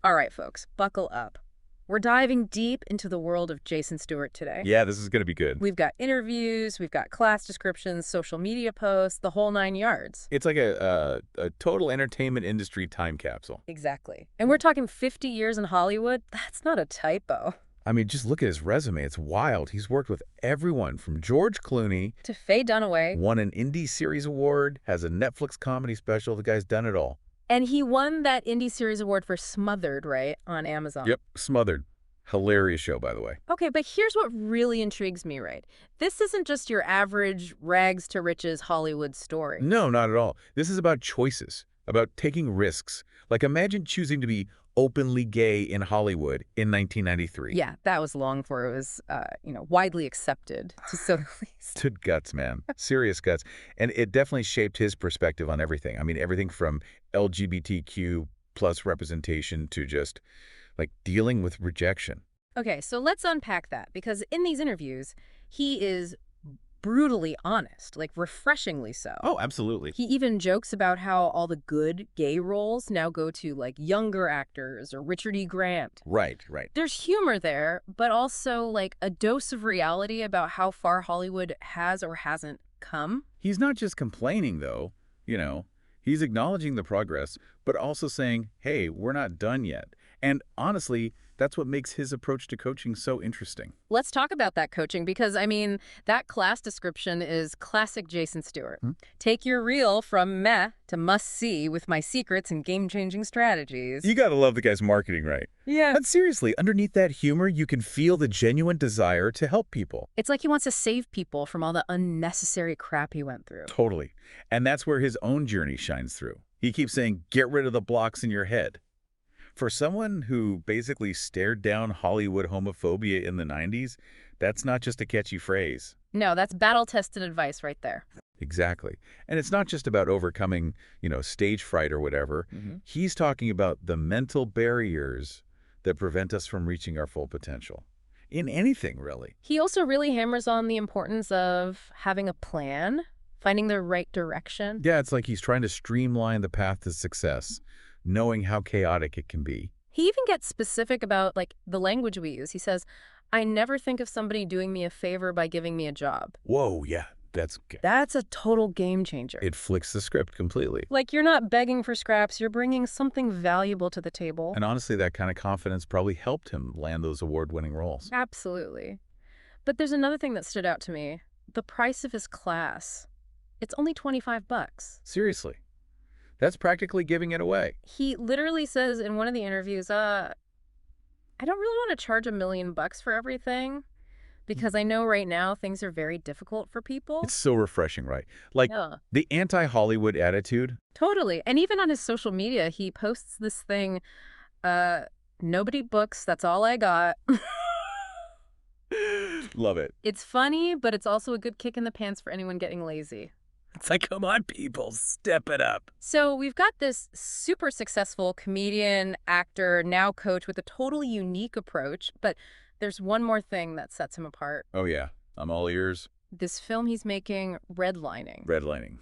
All right, folks, buckle up. We're diving deep into the world of Jason Stuart today. Yeah, this is going to be good. We've got interviews, we've got class descriptions, social media posts, the whole nine yards. It's like a total entertainment industry time capsule. Exactly. And we're talking 50 years in Hollywood. That's not a typo. I mean, just look at his resume. It's wild. He's worked with everyone from George Clooney, To Faye Dunaway. won an Indie Series Award, has a Netflix comedy special. The guy's done it all. And he won that Indie Series Award for Smothered, right, on Amazon. Yep, Smothered. Hilarious show, by the way. Okay, but here's what really intrigues me, right? This isn't just your average rags to riches Hollywood story. No, not at all. This is about choices, about taking risks. Like, imagine choosing to be openly gay in Hollywood in 1993. Yeah, that was long before it was, widely accepted, to say the least. To guts, man. Serious guts. And it definitely shaped his perspective on everything. I mean, everything from LGBTQ plus representation to just, like, dealing with rejection. Okay, so let's unpack that, because in these interviews, he is brutally honest, like refreshingly so. Oh, absolutely. He even jokes about how all the good gay roles now go to, like, younger actors or Richard E. Grant. Right, right. There's humor there, but also, like, a dose of reality about how far Hollywood has or hasn't come. He's not just complaining, though. He's acknowledging the progress, but also saying, hey, we're not done yet. And honestly, that's what makes his approach to coaching so interesting. Let's talk about that coaching because, that class description is classic Jason Stuart. Take your reel from meh to must-see with my secrets and game-changing strategies. You gotta love the guy's marketing, right? Yeah. And seriously, underneath that humor, you can feel the genuine desire to help people. It's like he wants to save people from all the unnecessary crap he went through. Totally. And that's where his own journey shines through. He keeps saying, get rid of the blocks in your head. For someone who basically stared down Hollywood homophobia in the 90s, that's not just a catchy phrase. No, that's battle-tested advice right there. Exactly. And it's not just about overcoming, stage fright or whatever. He's talking about the mental barriers that prevent us from reaching our full potential. In anything, really. He also really hammers on the importance of having a plan, finding the right direction. Yeah, it's like he's trying to streamline the path to success, knowing how chaotic it can be. He even gets specific about, like, the language we use. He says, I never think of somebody doing me a favor by giving me a job. Whoa, yeah, That's a total game changer. it flicks the script completely. Like, you're not begging for scraps, you're bringing something valuable to the table. And honestly, that kind of confidence probably helped him land those award-winning roles. Absolutely. But there's another thing that stood out to me. The price of his class. It's only $25. Seriously. That's practically giving it away. He literally says in one of the interviews, I don't really want to charge $1 million for everything because I know right now things are very difficult for people. It's so refreshing, right? Like, Yeah, the anti-Hollywood attitude. totally. And even on his social media, he posts this thing, nobody books, that's all I got. Love it. It's funny, but it's also a good kick in the pants for anyone getting lazy. It's like, come on, people, step it up. So we've got this super successful comedian, actor, now coach with a totally unique approach, but there's one more thing that sets him apart. Oh, yeah. I'm all ears. This film he's making, Redlining. Redlining.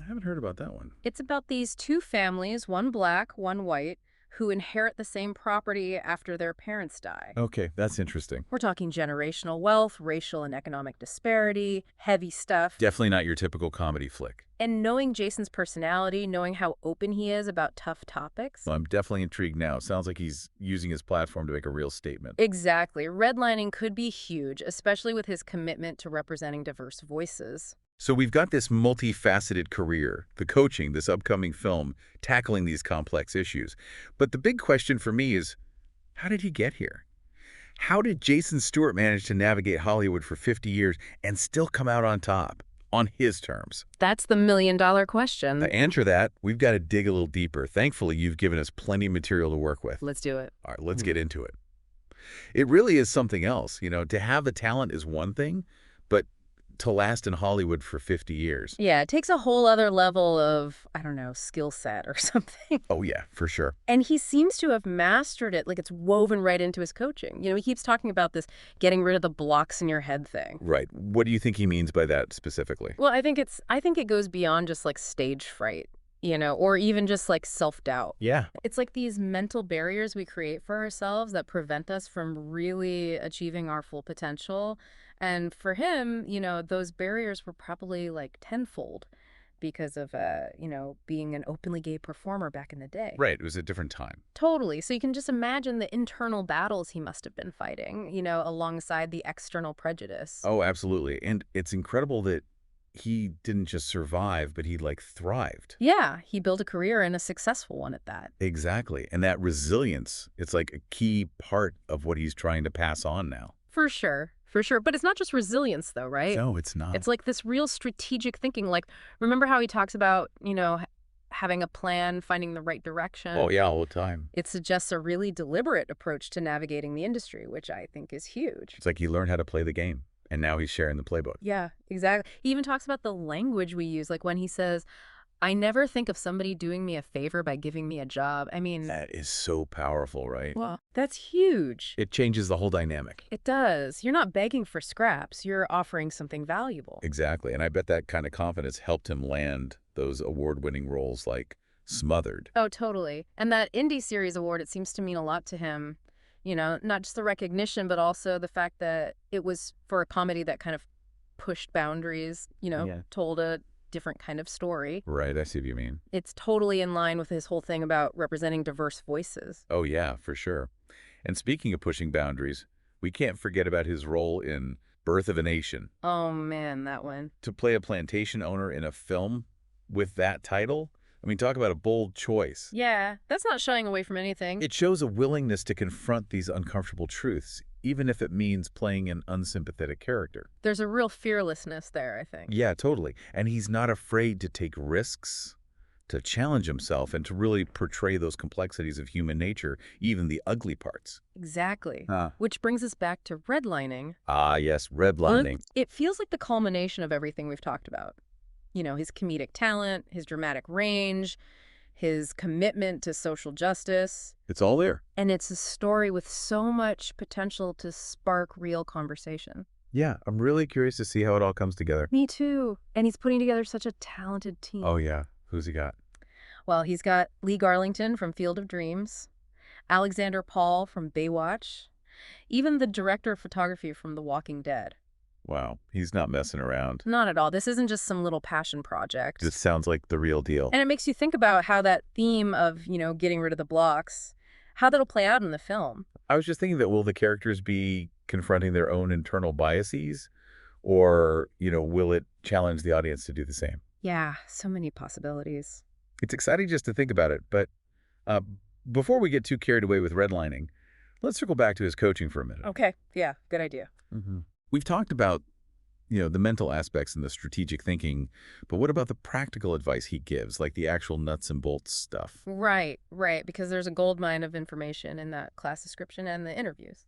I haven't heard about that one. It's about these two families, one black, one white, who inherit the same property after their parents die. Okay, that's interesting. We're talking generational wealth, racial and economic disparity, heavy stuff. Definitely not your typical comedy flick. And knowing Jason's personality, knowing how open he is about tough topics. Well, I'm definitely intrigued now. Sounds like he's using his platform to make a real statement. Exactly. Redlining could be huge, especially with his commitment to representing diverse voices. So we've got this multifaceted career, the coaching, this upcoming film, tackling these complex issues. But the big question for me is, how did he get here? How did Jason Stuart manage to navigate Hollywood for 50 years and still come out on top, on his terms? That's the million-dollar question. To answer that, we've got to dig a little deeper. Thankfully, you've given us plenty of material to work with. Let's do it. All right, let's get into it. It really is something else. To have the talent is one thing, but to last in Hollywood for 50 years. Yeah, it takes a whole other level of, skill set or something. Oh, yeah, for sure. And he seems to have mastered it, like it's woven right into his coaching. He keeps talking about this getting rid of the blocks in your head thing. Right. What do you think he means by that specifically? Well, I think it goes beyond just like stage fright. or even just like self-doubt. Yeah. It's like these mental barriers we create for ourselves that prevent us from really achieving our full potential. And for him, those barriers were probably like tenfold because of, being an openly gay performer back in the day. Right. It was a different time. Totally. So you can just imagine the internal battles he must have been fighting, alongside the external prejudice. Oh, absolutely. And it's incredible that he didn't just survive, but he thrived. Yeah, he built a career and a successful one at that. Exactly. And that resilience, it's like a key part of what he's trying to pass on now. For sure. For sure. But it's not just resilience, though, right? No, it's not. It's like this real strategic thinking. Like, remember how he talks about, having a plan, finding the right direction? Oh, yeah, all the time. It suggests a really deliberate approach to navigating the industry, which I think is huge. It's like he learned how to play the game, and now he's sharing the playbook. Yeah, exactly. He even talks about the language we use, like when he says, I never think of somebody doing me a favor by giving me a job. I mean, That is so powerful, right? well, that's huge. It changes the whole dynamic. It does. You're not begging for scraps. You're offering something valuable. Exactly. And I bet that kind of confidence helped him land those award-winning roles like Smothered. Oh, totally. And that Indie Series award, it seems to mean a lot to him. Not just the recognition, but also the fact that it was for a comedy that kind of pushed boundaries, Yeah. told a different kind of story. Right, I see what you mean. It's totally in line with his whole thing about representing diverse voices. Oh, yeah, for sure. And speaking of pushing boundaries, we can't forget about his role in Birth of a Nation. Oh, man, that one. To play a plantation owner in a film with that title, I mean, talk about a bold choice. Yeah, that's not shying away from anything. It shows a willingness to confront these uncomfortable truths, even if it means playing an unsympathetic character. There's a real fearlessness there, I think. Yeah, totally. And he's not afraid to take risks, to challenge himself, and to really portray those complexities of human nature, even the ugly parts. Exactly. Huh. Which brings us back to redlining. Ah, yes, redlining. It feels like the culmination of everything we've talked about. His comedic talent, his dramatic range, his commitment to social justice. It's all there. And it's a story with so much potential to spark real conversation. Yeah, I'm really curious to see how it all comes together. Me too. And he's putting together such a talented team. Oh, yeah. Who's he got? Well, he's got Lee Garlington from Field of Dreams, Alexander Paul from Baywatch, even the director of photography from The Walking Dead. Wow, he's not messing around. Not at all. This isn't just some little passion project. This sounds like the real deal. And it makes you think about how that theme of, getting rid of the blocks, how that'll play out in the film. I was just thinking that will the characters be confronting their own internal biases, or, will it challenge the audience to do the same? Yeah, so many possibilities. It's exciting just to think about it, but before we get too carried away with redlining, let's circle back to his coaching for a minute. Okay, yeah, good idea. We've talked about, the mental aspects and the strategic thinking, but what about the practical advice he gives, like the actual nuts and bolts stuff? Right, because there's a goldmine of information in that class description and the interviews.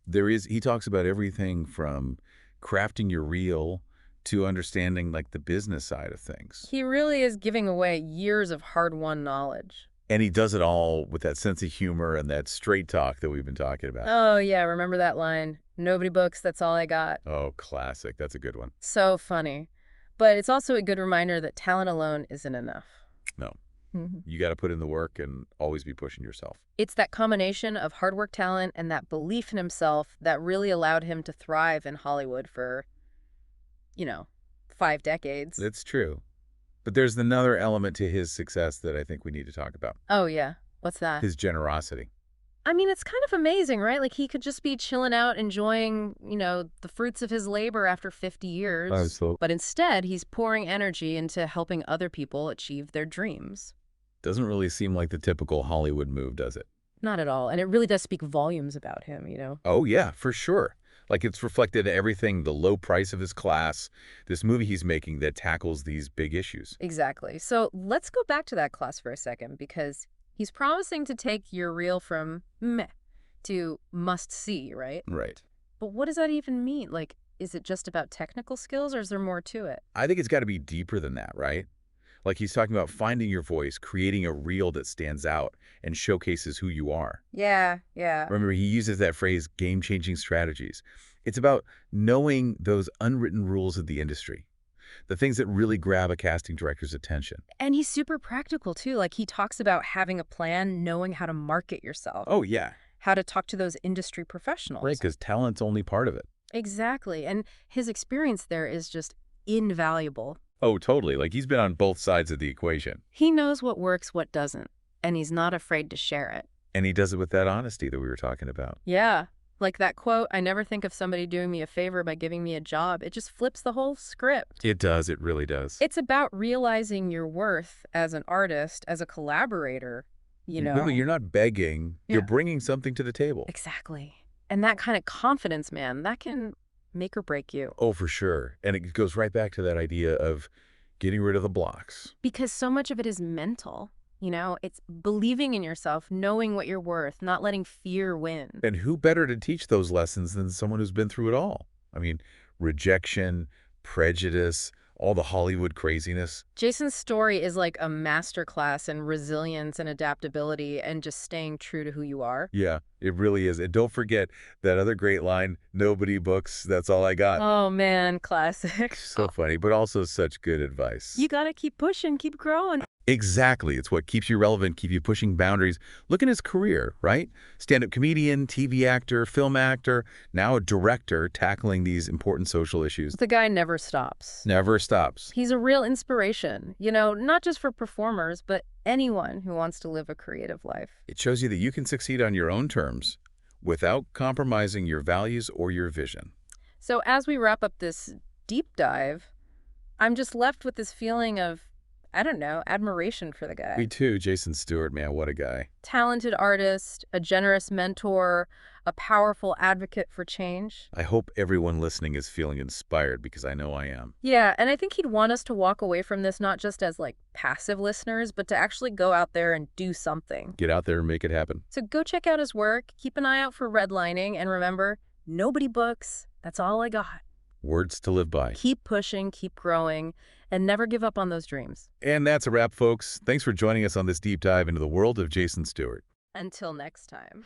He talks about everything from crafting your reel to understanding the business side of things. He really is giving away years of hard-won knowledge. And he does it all with that sense of humor and that straight talk that we've been talking about. Oh, yeah, remember that line? Nobody books, that's all I got. Oh, classic. That's a good one. So funny. But it's also a good reminder that talent alone isn't enough. No. You got to put in the work and always be pushing yourself. It's that combination of hard work, talent, and that belief in himself that really allowed him to thrive in Hollywood for, 5 decades. It's true. But there's another element to his success that I think we need to talk about. Oh, yeah. What's that? His generosity. I mean, it's kind of amazing, right? Like, he could just be chilling out, enjoying, the fruits of his labor after 50 years. Absolutely. But instead, he's pouring energy into helping other people achieve their dreams. Doesn't really seem like the typical Hollywood move, does it? Not at all. And it really does speak volumes about him, Oh, yeah, for sure. It's reflected in everything, the low price of his class, this movie he's making that tackles these big issues. Exactly. So let's go back to that class for a second, because he's promising to take your reel from meh to must see, right? Right. But what does that even mean? Like, is it just about technical skills, or is there more to it? I think it's got to be deeper than that, right? He's talking about finding your voice, creating a reel that stands out and showcases who you are. Yeah. Remember, he uses that phrase, game-changing strategies. It's about knowing those unwritten rules of the industry, the things that really grab a casting director's attention. And he's super practical too. Like he talks about having a plan, knowing how to market yourself, Oh, yeah. how to talk to those industry Right, professionals. because talent's only part of it. Exactly. And his experience there is just invaluable. Oh, totally. Like, he's been on both sides of the equation. He knows what works, what doesn't, and he's not afraid to share it. And he does it with that honesty that we were talking about. Yeah. Like that quote, I never think of somebody doing me a favor by giving me a job. It just flips the whole script. It does. It really does. It's about realizing your worth as an artist, as a collaborator, you know. Really, you're not begging. You're Yeah. bringing something to the table. Exactly. And that kind of confidence, man, that can make or break you. Oh, for sure. And it goes right back to that idea of getting rid of the blocks. Because so much of it is mental. It's believing in yourself, knowing what you're worth, not letting fear win. And who better to teach those lessons than someone who's been through it all? I mean, rejection, prejudice, all the Hollywood craziness. Jason's story is like a masterclass in resilience and adaptability and just staying true to who you are. Yeah, it really is. And don't forget that other great line, nobody books, that's all I got. Oh man, classic. So funny, but also such good advice. You gotta keep pushing, keep growing. Exactly. It's what keeps you relevant, keep you pushing boundaries. Look at his career, right? Stand-up comedian, TV actor, film actor, now a director tackling these important social issues. The guy never stops. Never stops. He's a real inspiration, not just for performers, but anyone who wants to live a creative life. It shows you that you can succeed on your own terms without compromising your values or your vision. So as we wrap up this deep dive, I'm just left with this feeling of, I don't know, admiration for the guy. Me too, Jason Stuart, man, what a guy. Talented artist, a generous mentor, a powerful advocate for change. I hope everyone listening is feeling inspired because I know I am. Yeah, and I think he'd want us to walk away from this not just as like passive listeners, but to actually go out there and do something. Get out there and make it happen. So go check out his work, keep an eye out for redlining, and remember, nobody books. That's all I got. Words to live by. Keep pushing, keep growing, and never give up on those dreams. And that's a wrap, folks. Thanks for joining us on this deep dive into the world of Jason Stuart. Until next time.